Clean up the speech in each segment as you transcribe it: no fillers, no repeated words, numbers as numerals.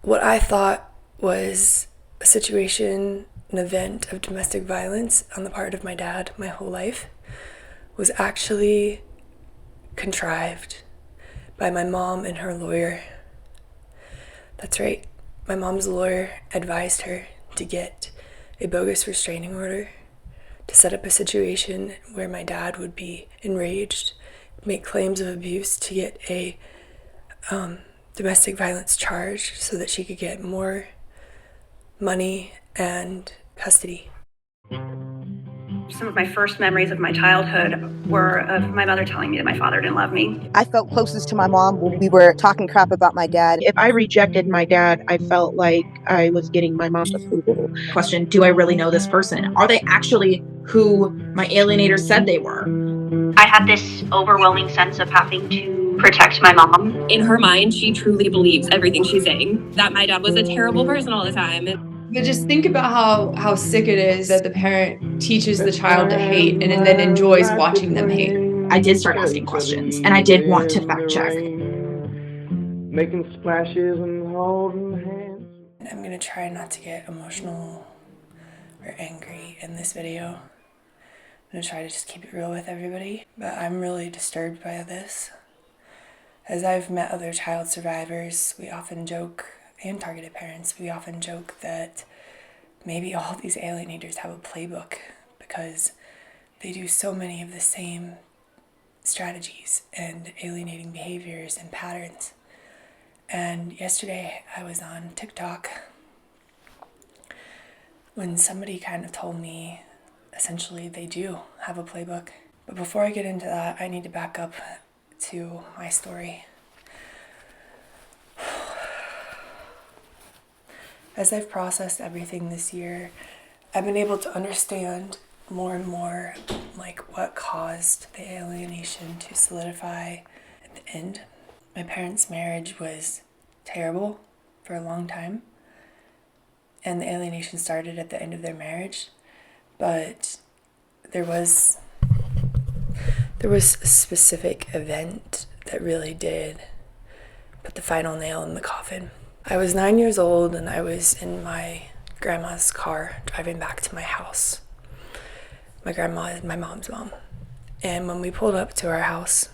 What I thought was a situation, an event of domestic violence on the part of my dad my whole life was actually contrived by my mom and her lawyer. That's right, my mom's lawyer advised her to get a bogus restraining order to set up a situation where my dad would be enraged, make claims of abuse to get a domestic violence charge so that she could get more money and custody. Some of my first memories of my childhood were of my mother telling me that my father didn't love me. I felt closest to my mom when we were talking crap about my dad. If I rejected my dad, I felt like I was getting my mom's approval. Question, do I really know this person? Are they actually who my alienators said they were? I had this overwhelming sense of having to protect my mom. In her mind, she truly believes everything she's saying, that my dad was a terrible person all the time. But just think about how sick it is that the parent teaches the child to hate and then enjoys watching them hate. I did start asking questions, and I did want to fact check. Making splashes and holding hands. I'm gonna try not to get emotional or angry in this video. I'm gonna try to just keep it real with everybody, but I'm really disturbed by this. As I've met other child survivors, we often joke, and targeted parents, we often joke that maybe all these alienators have a playbook because they do so many of the same strategies and alienating behaviors and patterns. And yesterday I was on TikTok when somebody kind of told me essentially they do have a playbook. But before I get into that, I need to back up to my story. As I've processed everything this year, I've been able to understand more and more like what caused the alienation to solidify at the end. My parents' marriage was terrible for a long time, and the alienation started at the end of their marriage, but there was a specific event that really did put the final nail in the coffin. I was 9 years old and I was in my grandma's car driving back to my house. My grandma is my mom's mom. And when we pulled up to our house,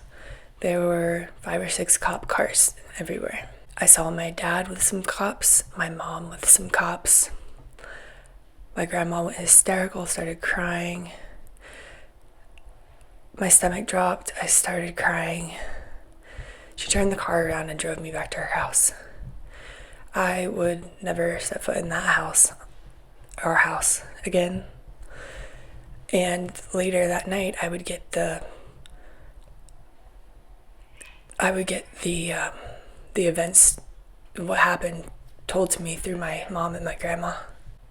there were 5 or 6 cop cars everywhere. I saw my dad with some cops, my mom with some cops. My grandma went hysterical, started crying. My stomach dropped, I started crying. She turned the car around and drove me back to her house. I would never set foot in that house, our house, again. And later that night, I would get the events, what happened, told to me through my mom and my grandma.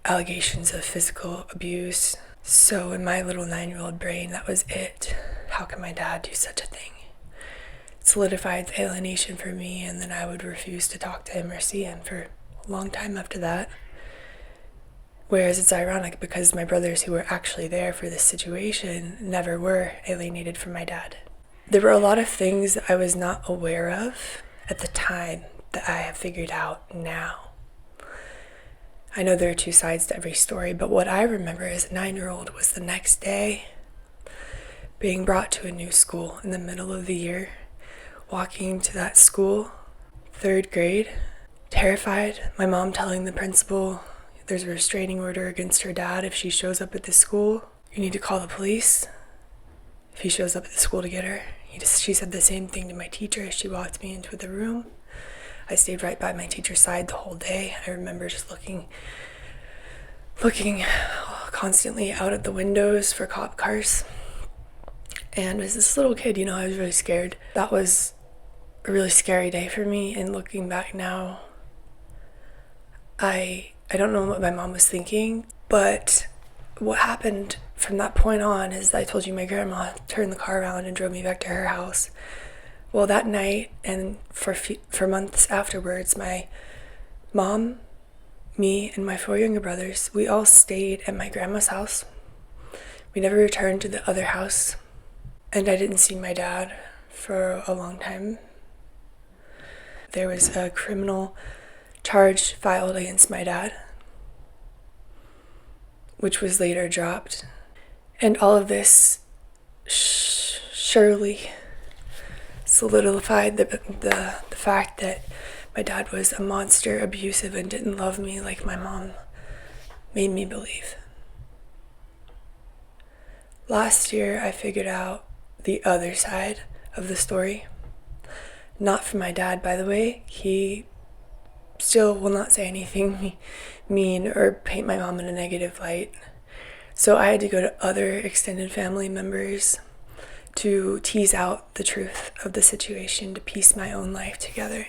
Allegations of physical abuse. So in my little 9-year-old brain, that was it. How can my dad do such a thing? Solidified the alienation for me, and then I would refuse to talk to him or see him for a long time after that. Whereas it's ironic because my brothers who were actually there for this situation never were alienated from my dad. There were a lot of things that I was not aware of at the time that I have figured out now. I know there are 2 sides to every story, but what I remember as a 9-year-old was the next day being brought to a new school in the middle of the year, walking to that school, 3rd grade, terrified. My mom telling the principal there's a restraining order against her dad if she shows up at the school. You need to call the police if he shows up at the school to get her. She said the same thing to my teacher as she walked me into the room. I stayed right by my teacher's side the whole day. I remember just looking constantly out at the windows for cop cars. And as this little kid, I was really scared. That was a really scary day for me, and looking back now, I don't know what my mom was thinking, but what happened from that point on is I told you my grandma turned the car around and drove me back to her house. Well, that night and for months afterwards, my mom, me, and my 4 younger brothers, we all stayed at my grandma's house. We never returned to the other house, and I didn't see my dad for a long time. There was a criminal charge filed against my dad, which was later dropped. And all of this surely solidified the fact that my dad was a monster, abusive, and didn't love me like my mom made me believe. Last year, I figured out the other side of the story. Not from my dad, by the way. He still will not say anything mean or paint my mom in a negative light. So I had to go to other extended family members to tease out the truth of the situation, to piece my own life together.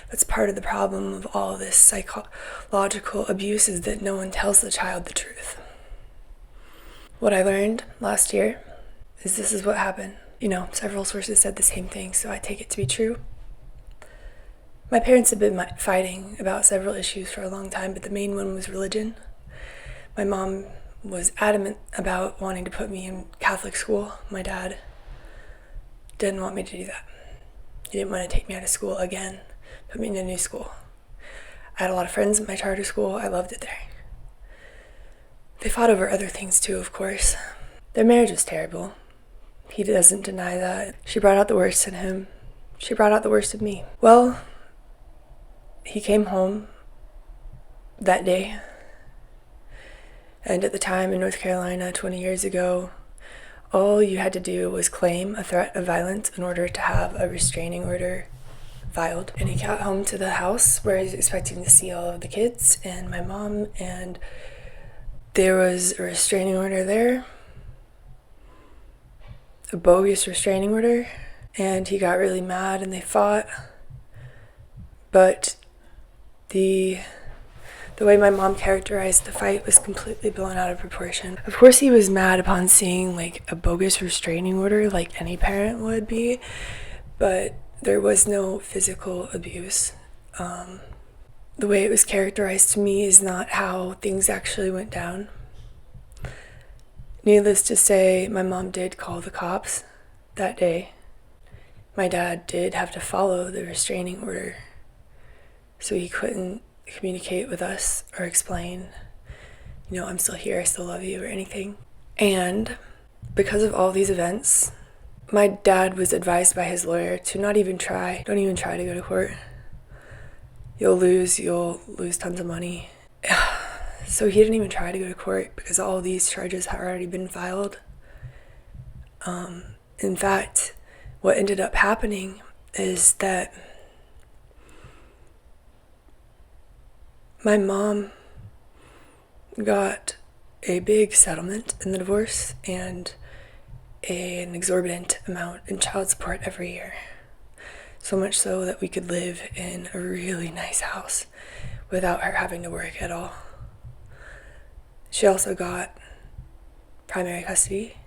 That's part of the problem of all of this psychological abuse, is that no one tells the child the truth. What I learned last year is this is what happened. Several sources said the same thing, so I take it to be true. My parents had been fighting about several issues for a long time, but the main one was religion. My mom was adamant about wanting to put me in Catholic school. My dad didn't want me to do that. He didn't want to take me out of school again, put me in a new school. I had a lot of friends at my charter school. I loved it there. They fought over other things too, of course. Their marriage was terrible. He doesn't deny that. She brought out the worst in him. She brought out the worst in me. Well, he came home that day. And at the time in North Carolina, 20 years ago, all you had to do was claim a threat of violence in order to have a restraining order filed. And he got home to the house where he was expecting to see all of the kids and my mom, and there was a restraining order there, a bogus restraining order, and he got really mad and they fought. But the way my mom characterized the fight was completely blown out of proportion. Of course he was mad upon seeing a bogus restraining order, like any parent would be, but there was no physical abuse. The way it was characterized to me is not how things actually went down. Needless to say, my mom did call the cops that day. My dad did have to follow the restraining order, so he couldn't communicate with us or explain, I'm still here, I still love you, or anything. And because of all these events, my dad was advised by his lawyer to don't even try to go to court. You'll lose tons of money. So he didn't even try to go to court because all these charges had already been filed. In fact, what ended up happening is that my mom got a big settlement in the divorce and an exorbitant amount in child support every year. So much so that we could live in a really nice house without her having to work at all. She also got primary custody.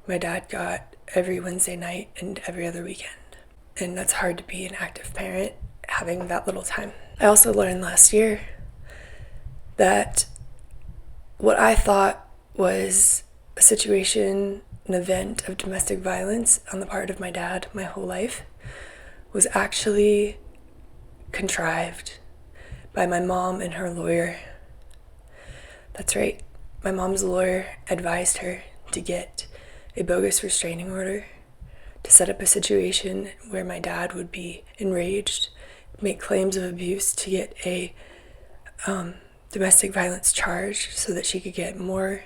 My dad got every Wednesday night and every other weekend. And that's hard to be an active parent having that little time. I also learned last year that what I thought was a situation, an event of domestic violence on the part of my dad my whole life was actually contrived by my mom and her lawyer. That's right, my mom's lawyer advised her to get a bogus restraining order to set up a situation where my dad would be enraged, make claims of abuse to get a domestic violence charge so that she could get more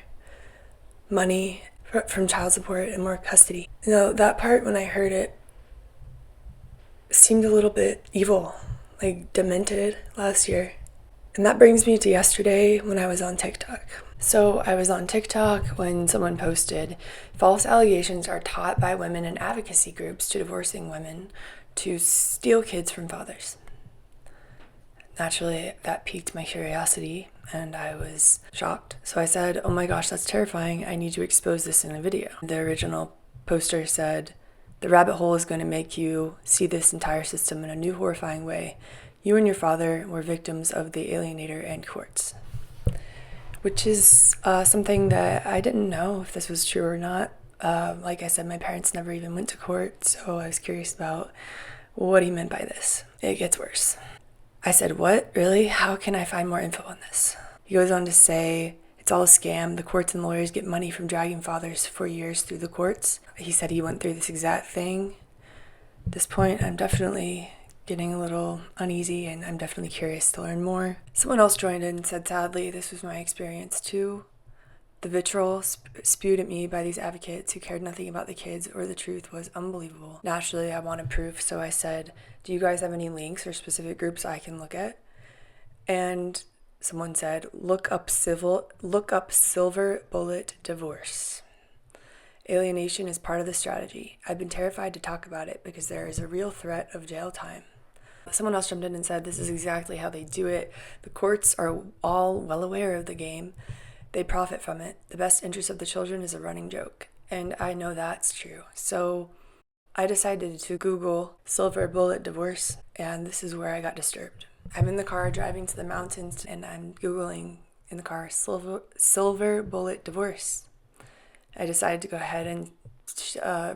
money from child support and more custody. That part, when I heard it, seemed a little bit evil, like demented last year. And that brings me to yesterday when I was on TikTok. So I was on TikTok when someone posted, false allegations are taught by women in advocacy groups to divorcing women to steal kids from fathers. Naturally, that piqued my curiosity and I was shocked. So I said, oh my gosh, that's terrifying. I need to expose this in a video. The original poster said, the rabbit hole is going to make you see this entire system in a new horrifying way. You and your father were victims of the alienator and courts. Which is something that I didn't know if this was true or not. Like I said, my parents never even went to court, so I was curious about what he meant by this. It gets worse. I said, what? Really? How can I find more info on this? He goes on to say, it's all a scam. The courts and lawyers get money from dragging fathers for years through the courts. He said he went through this exact thing. At this point, I'm definitely getting a little uneasy, and I'm definitely curious to learn more. Someone else joined in and said, sadly, this was my experience too. The vitriol spewed at me by these advocates who cared nothing about the kids or the truth was unbelievable. Naturally, I wanted proof, so I said, do you guys have any links or specific groups I can look at? And someone said, look up Silver Bullet Divorce. Alienation is part of the strategy. I've been terrified to talk about it because there is a real threat of jail time. Someone else jumped in and said, this is exactly how they do it. The courts are all well aware of the game. They profit from it. The best interest of the children is a running joke. And I know that's true. So I decided to Google Silver Bullet Divorce, and this is where I got disturbed. I'm in the car driving to the mountains, and I'm Googling in the car Silver Bullet Divorce. I decided to go ahead and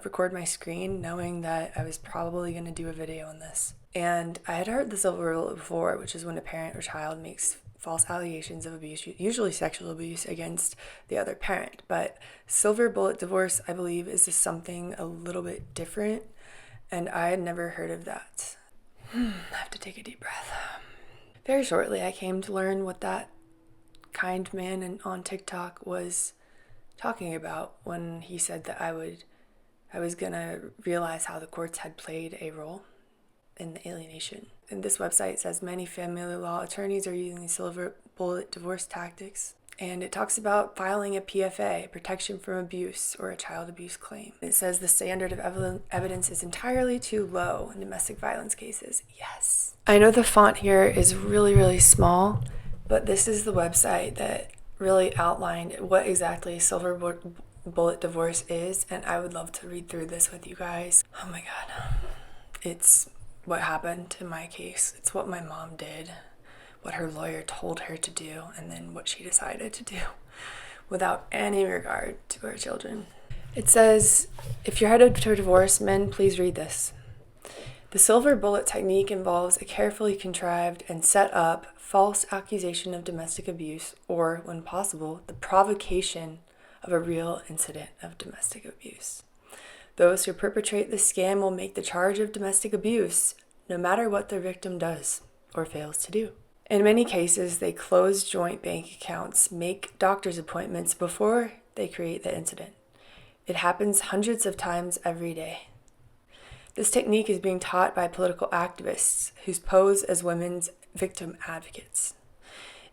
record my screen, knowing that I was probably going to do a video on this. And I had heard the silver bullet before, which is when a parent or child makes false allegations of abuse, usually sexual abuse, against the other parent. But silver bullet divorce, I believe, is just something a little bit different, and I had never heard of that. I have to take a deep breath. Very shortly, I came to learn what that kind man on TikTok was talking about when he said that I was gonna realize how the courts had played a role in the alienation. And this website says many family law attorneys are using silver bullet divorce tactics. And it talks about filing a PFA, protection from abuse, or a child abuse claim. It says the standard of evidence is entirely too low in domestic violence cases. Yes. I know the font here is really, really small, but this is the website that really outlined what exactly silver bullet divorce is, and I would love to read through this with you guys. Oh my God. It's what happened to my case. It's what my mom did, what her lawyer told her to do, and then what she decided to do without any regard to her children. It says, if you're headed to a divorce, men, please read this. The silver bullet technique involves a carefully contrived and set up false accusation of domestic abuse, or, when possible, the provocation of a real incident of domestic abuse. Those who perpetrate the scam will make the charge of domestic abuse, no matter what their victim does or fails to do. In many cases, they close joint bank accounts, make doctor's appointments before they create the incident. It happens hundreds of times every day. This technique is being taught by political activists who pose as women's victim advocates.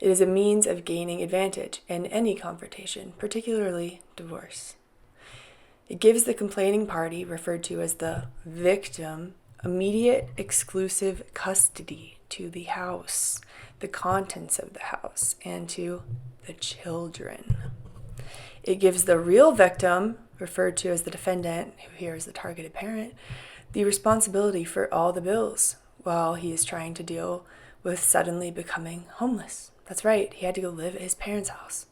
It is a means of gaining advantage in any confrontation, particularly divorce. It gives the complaining party, referred to as the victim, immediate exclusive custody to the house, the contents of the house, and to the children. It gives the real victim, referred to as the defendant, who here is the targeted parent, the responsibility for all the bills while he is trying to deal with suddenly becoming homeless. That's right, he had to go live at his parents' house.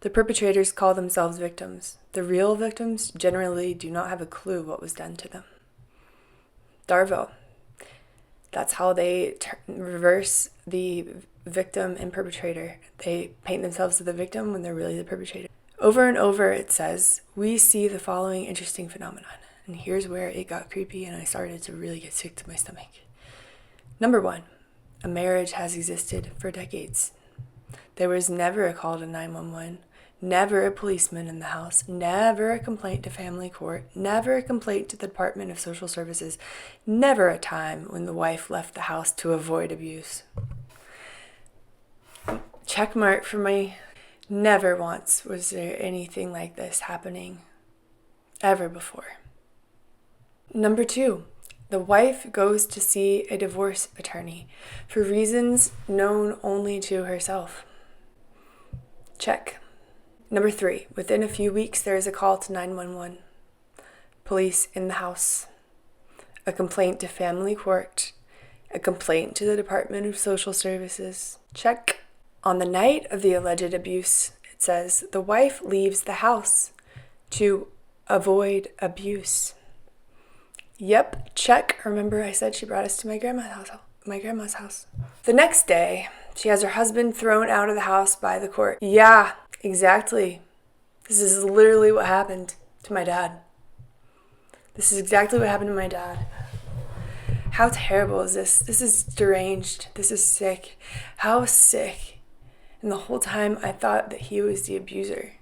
The perpetrators call themselves victims. The real victims generally do not have a clue what was done to them. Darvo. That's how they reverse the victim and perpetrator. They paint themselves as the victim when they're really the perpetrator. Over and over it says, we see the following interesting phenomenon. And here's where it got creepy and I started to really get sick to my stomach. Number one, a marriage has existed for decades. There was never a call to 911, never a policeman in the house, never a complaint to family court, never a complaint to the Department of Social Services, never a time when the wife left the house to avoid abuse. Check mark for me. Never once was there anything like this happening ever before. Number two, the wife goes to see a divorce attorney for reasons known only to herself. Check. Number three, within a few weeks there is a call to 911. Police in the house. A complaint to family court. A complaint to the Department of Social Services. Check. On the night of the alleged abuse, it says the wife leaves the house to avoid abuse. Yep, check. Remember I said she brought us to my grandma's my grandma's house. The next day, she has her husband thrown out of the house by the court. Yeah, exactly. This is literally what happened to my dad. This is exactly what happened to my dad. How terrible is this? This is deranged. This is sick. How sick. And the whole time I thought that he was the abuser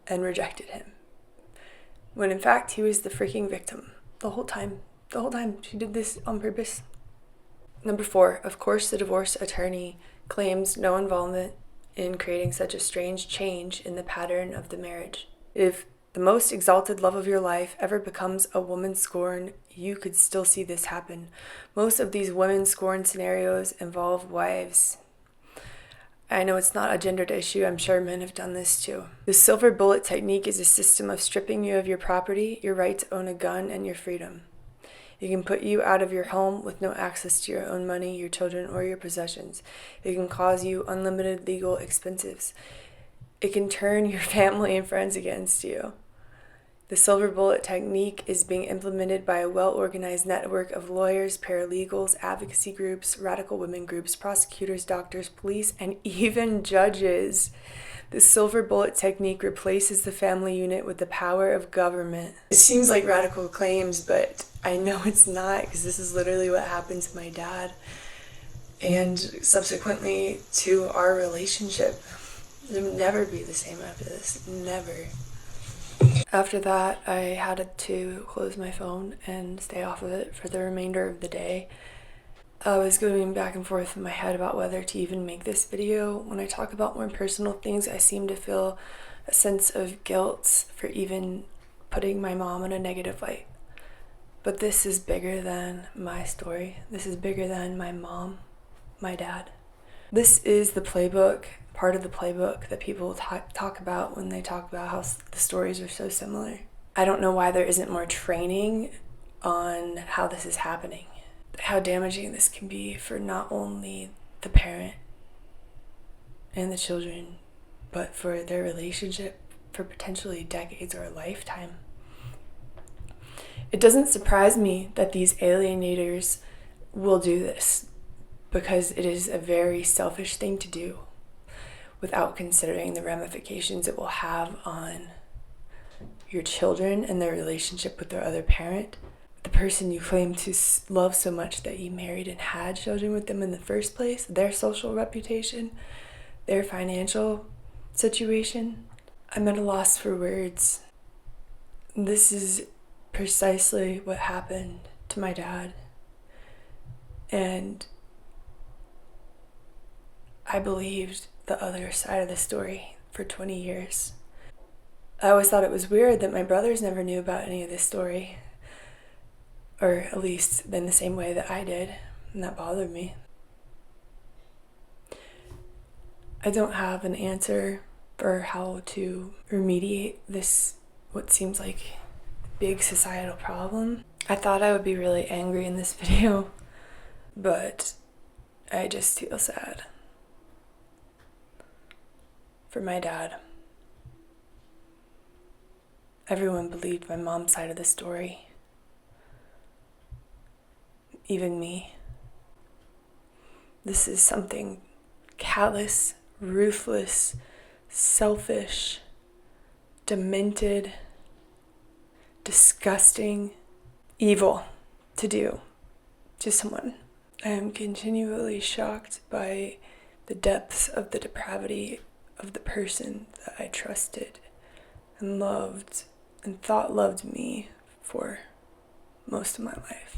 and rejected him. When in fact he was the freaking victim. The whole time. The whole time. She did this on purpose. Number 4, of course the divorce attorney claims no involvement in creating such a strange change in the pattern of the marriage. If the most exalted love of your life ever becomes a woman scorn, you could still see this happen. Most of these women scorn scenarios involve wives. I know it's not a gendered issue. I'm sure men have done this too. The silver bullet technique is a system of stripping you of your property, your right to own a gun, and your freedom. It can put you out of your home with no access to your own money, your children, or your possessions. It can cause you unlimited legal expenses. It can turn your family and friends against you. The silver bullet technique is being implemented by a well-organized network of lawyers, paralegals, advocacy groups, radical women groups, prosecutors, doctors, police, and even judges. The silver bullet technique replaces the family unit with the power of government. It seems like radical claims, but I know it's not, because this is literally what happened to my dad and subsequently to our relationship. It'll never be the same after this. Never. After that, I had to close my phone and stay off of it for the remainder of the day. I was going back and forth in my head about whether to even make this video. When I talk about more personal things, I seem to feel a sense of guilt for even putting my mom in a negative light. But this is bigger than my story. This is bigger than my mom, my dad. This is the playbook, part of the playbook that people talk about when they talk about how the stories are so similar. I don't know why there isn't more training on how this is happening, how damaging this can be for not only the parent and the children, but for their relationship for potentially decades or a lifetime. It doesn't surprise me that these alienators will do this, because it is a very selfish thing to do without considering the ramifications it will have on your children and their relationship with their other parent, the person you claim to love so much that you married and had children with them in the first place, their social reputation, their financial situation. I'm at a loss for words. This is precisely what happened to my dad. And I believed the other side of the story for 20 years. I always thought it was weird that my brothers never knew about any of this story, or at least in the same way that I did, and that bothered me. I don't have an answer for how to remediate this, what seems like big societal problem. I thought I would be really angry in this video, but I just feel sad for my dad. Everyone believed my mom's side of the story. Even me. This is something callous, ruthless, selfish, demented, disgusting, evil to do to someone. I am continually shocked by the depths of the depravity of the person that I trusted and loved and thought loved me for most of my life.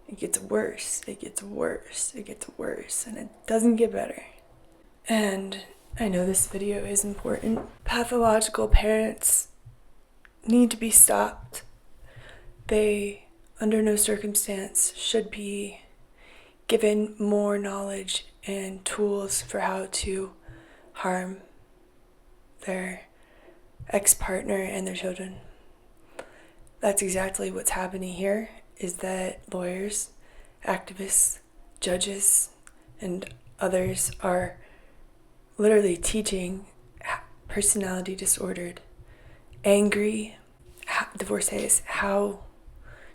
It gets worse, it gets worse, it gets worse, and it doesn't get better. And I know this video is important. Pathological parents need to be stopped. They, under no circumstance, should be given more knowledge and tools for how to harm their ex-partner and their children. That's exactly what's happening here, is that lawyers, activists, judges, and others are literally teaching personality disordered, angry divorcees how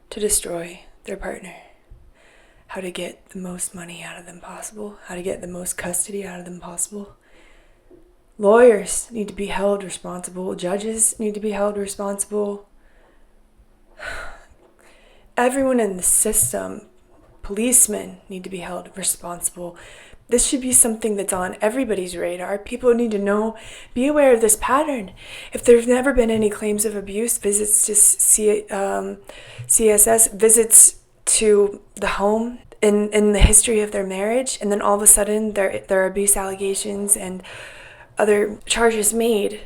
to destroy their partner. how to get the most money out of them possible, how to get the most custody out of them possible. Lawyers need to be held responsible. Judges need to be held responsible. Everyone in the system, policemen need to be held responsible. This should be something that's on everybody's radar. People need to know, be aware of this pattern. If there's never been any claims of abuse, visits to CSS, visits to the home in the history of their marriage, and then all of a sudden there are abuse allegations and other charges made,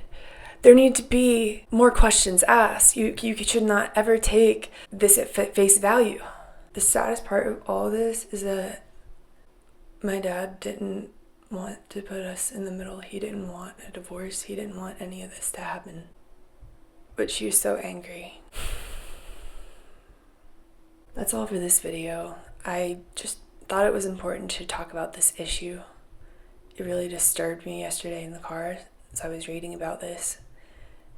there need to be more questions asked. You should not ever take this at face value. The saddest part of all this is that my dad didn't want to put us in the middle. He didn't want a divorce. He didn't want any of this to happen. But she was so angry. That's all for this video. I just thought it was important to talk about this issue. It really disturbed me yesterday in the car as I was reading about this.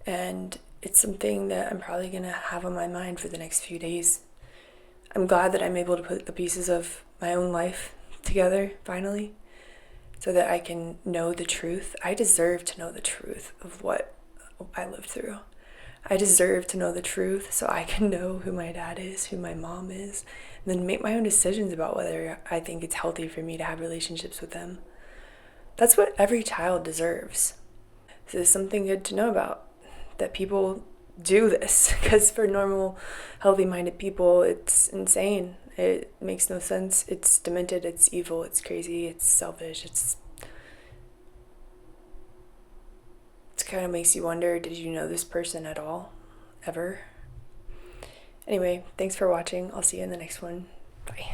And it's something that I'm probably going to have on my mind for the next few days. I'm glad that I'm able to put the pieces of my own life together, finally, so that I can know the truth. I deserve to know the truth of what I lived through. I deserve to know the truth so I can know who my dad is, who my mom is, and then make my own decisions about whether I think it's healthy for me to have relationships with them. That's what every child deserves. This is something good to know about, that people do this, because for normal, healthy-minded people, it's insane. It makes no sense. It's demented, it's evil, it's crazy, it's selfish, it kind of makes you wonder, did you know this person at all? Ever? Anyway, thanks for watching. I'll see you in the next one. Bye.